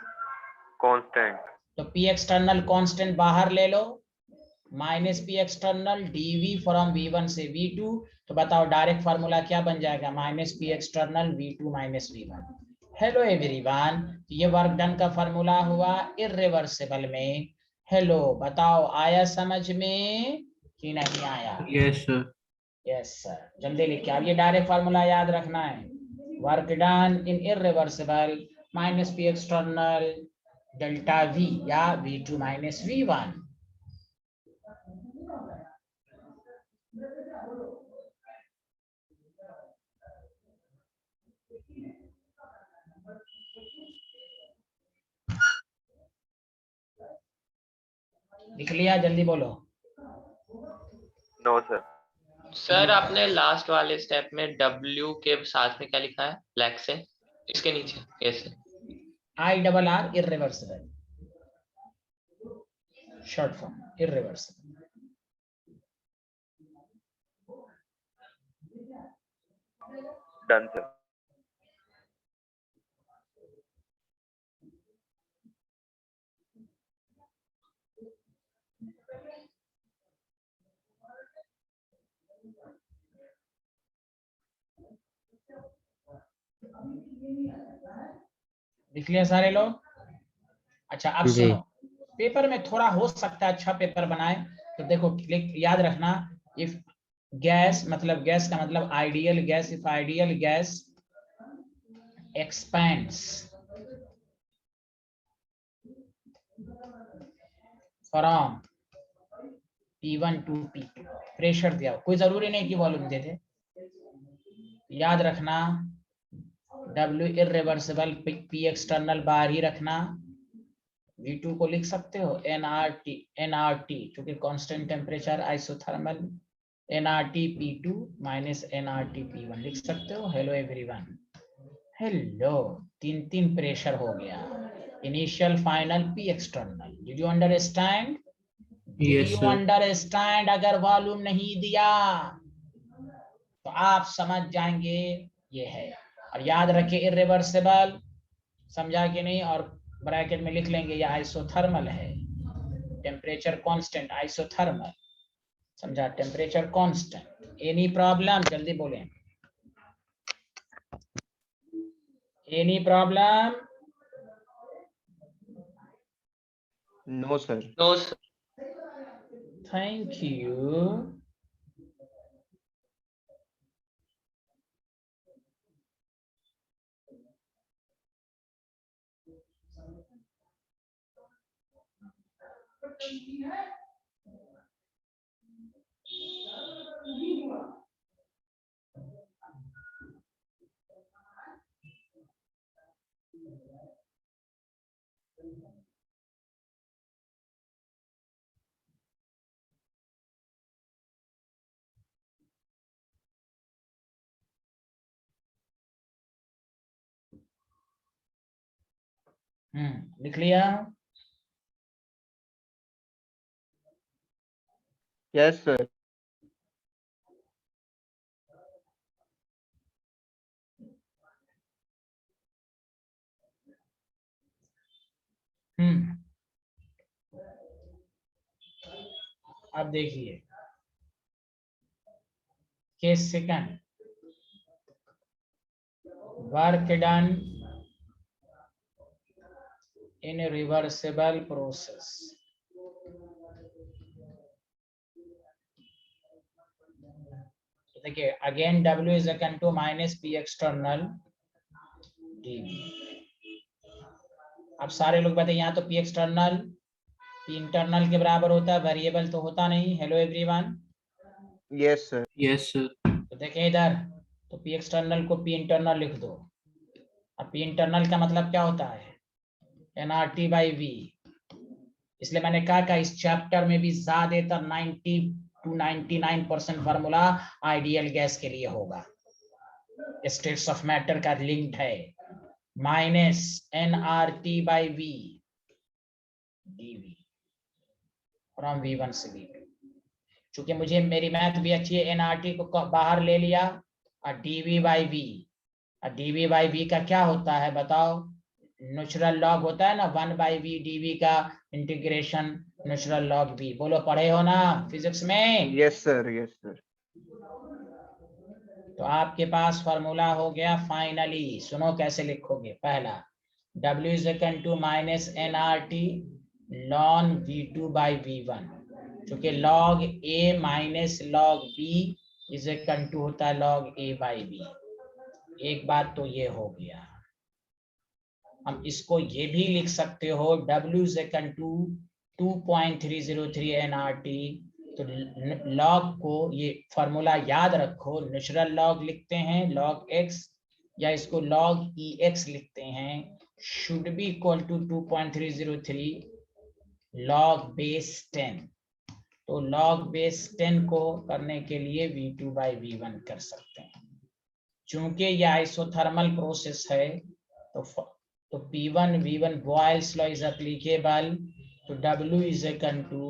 कांस्टेंट। तो P एक्सटर्नल कांस्टेंट बाहर ले लो, -P external dV from V1 से V2। तो बताओ डायरेक्ट फार्मूला क्या बन जाएगा? -P external V2 - V1। Hello everyone, ये वर्क डन का फार्मूला हुआ इरिवर्सिबल में। हेलो, बताओ आया समझ में कि नहीं आया? Yes sir. यस सर, जल्दी लिखिए। अब ये डायरेक्ट फार्मूला याद रखना है, work done in irreversible minus P external delta V या V2 माइनस V1। लिख लिया, जल्दी बोलो। No sir. सर आपने लास्ट वाले स्टेप में W के साथ में क्या लिखा है ब्लैक से, इसके नीचे कैसे? IRR irreversible, short form irreversible. Done sir. लिख लिया सारे लोग? अच्छा अब जी। सुनो, पेपर में थोड़ा हो सकता है अच्छा पेपर बनाए तो देखो, याद रखना, इफ गैस मतलब गैस का मतलब ideal gas, if ideal gas expands from P1 to P2, pressure दिया, कोई जरूरी नहीं कि वॉल्यूम दे दे। याद रखना W इररिवर्सिबल, P एक्सटर्नल बाहर ही रखना। V2 को लिख सकते हो nRT क्योंकि constant temperature isothermal, nRT P2 minus nRT P1 लिख सकते हो। Hello everyone, hello. तीन प्रेशर हो गया, initial final P external. Did you understand? Did you understand? अगर वॉल्यूम नहीं दिया तो आप समझ जाएंगे ये है। और याद रखिए इररिवर्सिबल, समझा कि नहीं? और ब्रैकेट में लिख लेंगे ये आइसोथर्मल है, टेम्परेचर कांस्टेंट आइसोथर्मल, समझा? Temperature constant. Any problem? जल्दी बोलें, any problem? No sir. No sir. Thank you. लिख लिया? Yes sir. अब देखिए case second, work done in reversible process. देखिए again W is equal to minus P external dV। अब सारे लोग बताइए, यहाँ तो पी एक्सटर्नल पी इंटरनल के बराबर होता है, वेरिएबल तो होता नहीं। Hello everyone? Yes sir. Yes sir. तो देखिए इधर, तो पी एक्सटर्नल को पी इंटरनल लिख दो। अब पी इंटरनल का मतलब क्या होता है? nRT by V। इसलिए मैंने कहा इस चैप्टर में भी ज्यादातर 90 to 99% फार्मूला आइडियल गैस के लिए होगा, स्टेट्स ऑफ मैटर का लिंक्ड है। Minus nRT by V dV from V1 से V2। चूंकि मुझे मेरी मैथ भी अच्छी है, nRT को बाहर ले लिया और dV by V। और dV by V का क्या होता है बताओ? नेचुरल लॉग होता है ना, 1/v dV का इंटीग्रेशन नेचुरल लॉग v। बोलो, पढ़े हो ना फिजिक्स में? Yes sir. Yes sir. तो आपके पास फॉर्मूला हो गया फाइनली। सुनो कैसे लिखोगे। पहला, W is equal to minus nRT ln V2 by V1, क्योंकि log A minus log B is equal to होता है log A by B। एक बात तो ये हो गया। हम इसको ये भी लिख सकते हो W is equal to 2.303 nRT। तो लॉग को ये फॉर्मूला याद रखो, नेचुरल लॉग लिखते हैं log x या इसको log ex लिखते हैं, should be equal to 2.303 log base 10। तो log बेस 10 को करने के लिए V2 by V1 कर सकते हैं। चूंकि यह आइसोथर्मल प्रोसेस है तो P1 V1 Boyle's law is applicable, तो W is equal to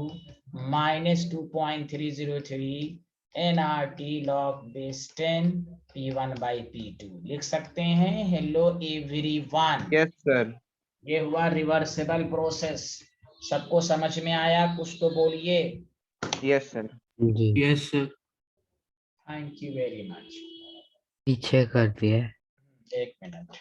minus 2.303 nRT log base 10 P1 by P2 लिख सकते हैं। Hello everyone, Yes, sir. ये हुआ रिवर्सिबल प्रोसेस। सबको समझ में आया? कुछ तो बोलिए। Yes, sir. जी yes sir. Thank you very much. पीछे कर दिया है। एक मिनट।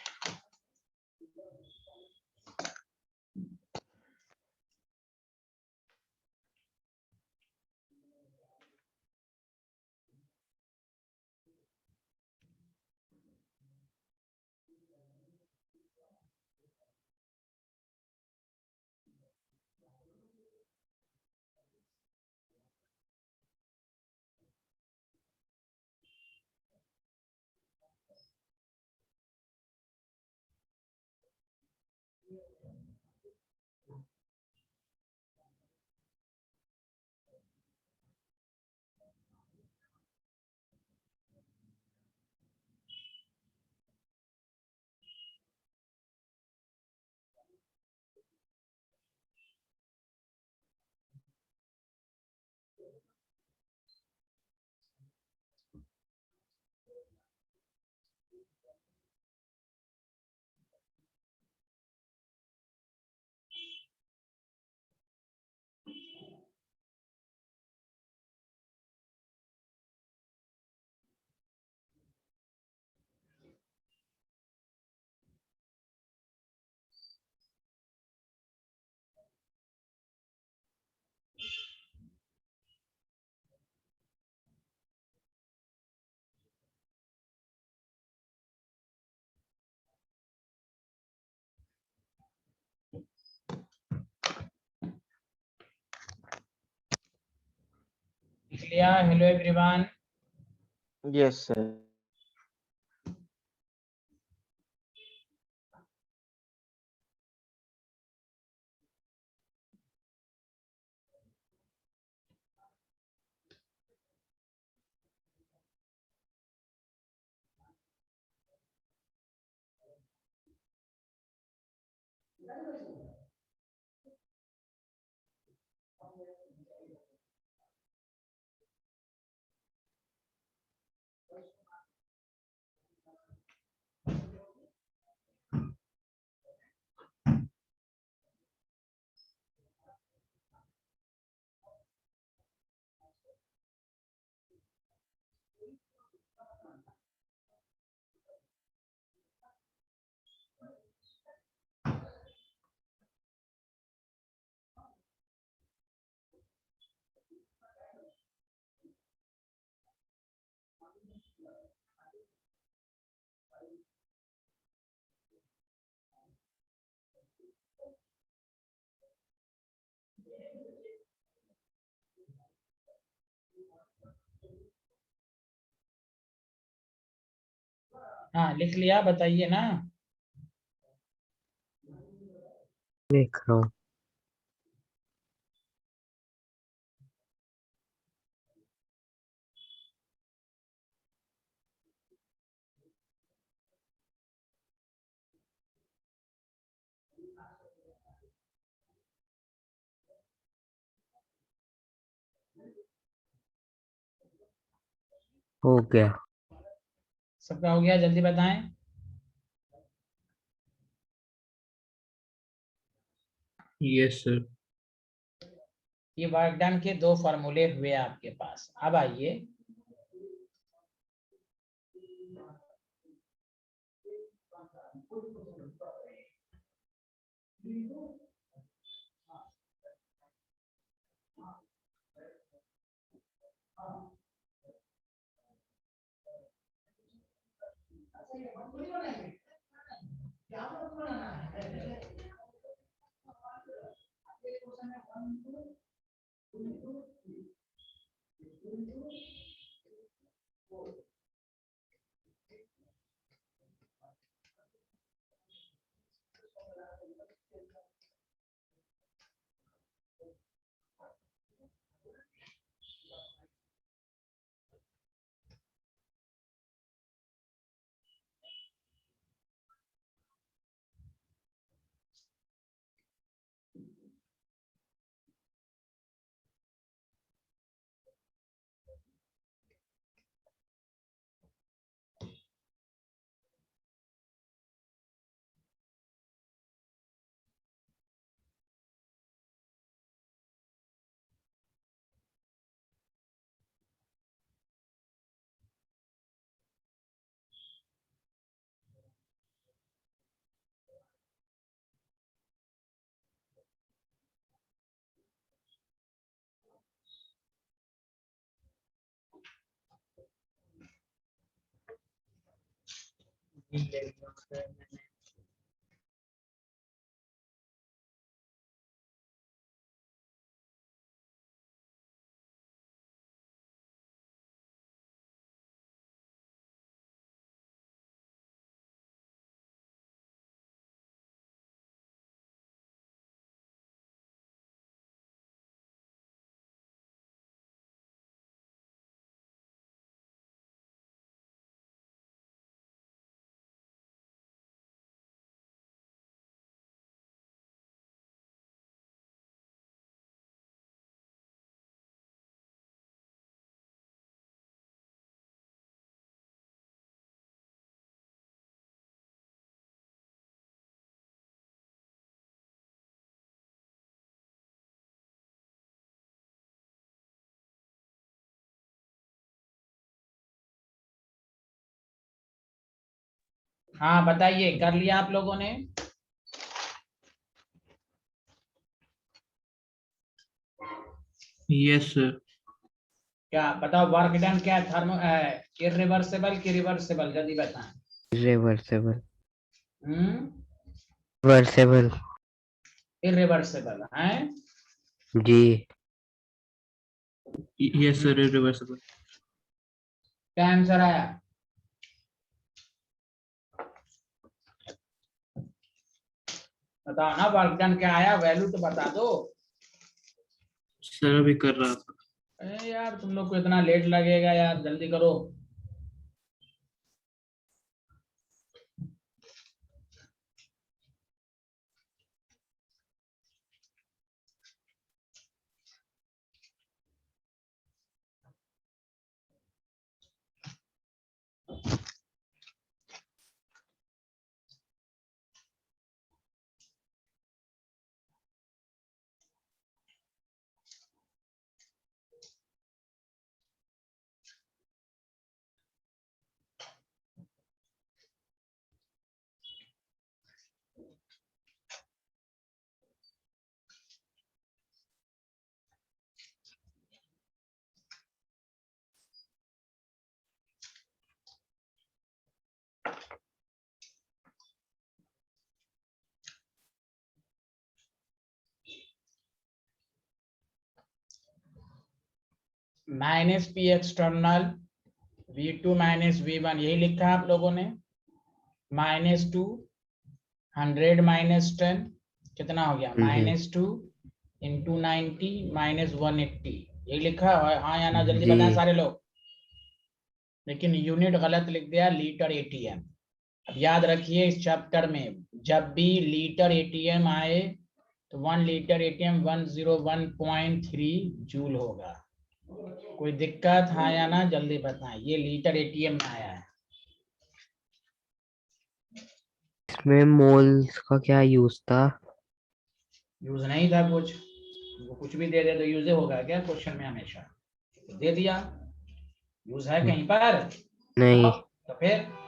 लिख लिया? Hello everyone. Yes, sir. हाँ लिख लिया, बताइए ना। देख रहा हूँ। हो गया। सबका हो गया? जल्दी बताएं। Yes sir. ये वर्क डन के दो फॉर्मूले हुए आपके पास। अब आइए हाँ बताइए, कर लिया आप लोगों ने? Yes sir. क्या बताओ, वर्क डन क्या है? थर्मो इरिवर्सिबल की रिवर्सिबल, जल्दी बताएं। रिवर्सेबल। रिवर्सेबल। इरिवर्सिबल है। जी। Yes sir, reversible. क्या आंसर आया? बताओ ना, वर्क डन क्या आया, वैल्यू तो बता दो। सर अभी कर रहा था। अरे यार तुम लोग को इतना लेट लगेगा यार, जल्दी करो। Minus P external V2 minus V1, यही लिखा है आप लोगों ने। -2 100 माइनस 10 कितना हो गया? -2 इंटू 90 माइनस 180, यही लिखा है। हाँ या ना, जल्दी जी। बताएं सारे लोग। लेकिन यूनिट गलत लिख दिया, लीटर एटीएम। अब याद रखिए, इस चैप्टर में जब भी लीटर एटीएम आए तो 1 लीटर एटीएम 101.3 जूल होगा। कोई दिक्कत हाँ या ना, जल्दी बताएं। ये लीटर एटीएम में आया है। इसमें मोल्स का क्या यूज था? यूज नहीं था कुछ, वो कुछ भी दे दे तो यूज होगा क्या क्वेश्चन में? हमेशा तो दे दिया। यूज है कहीं पर? नहीं। तो फिर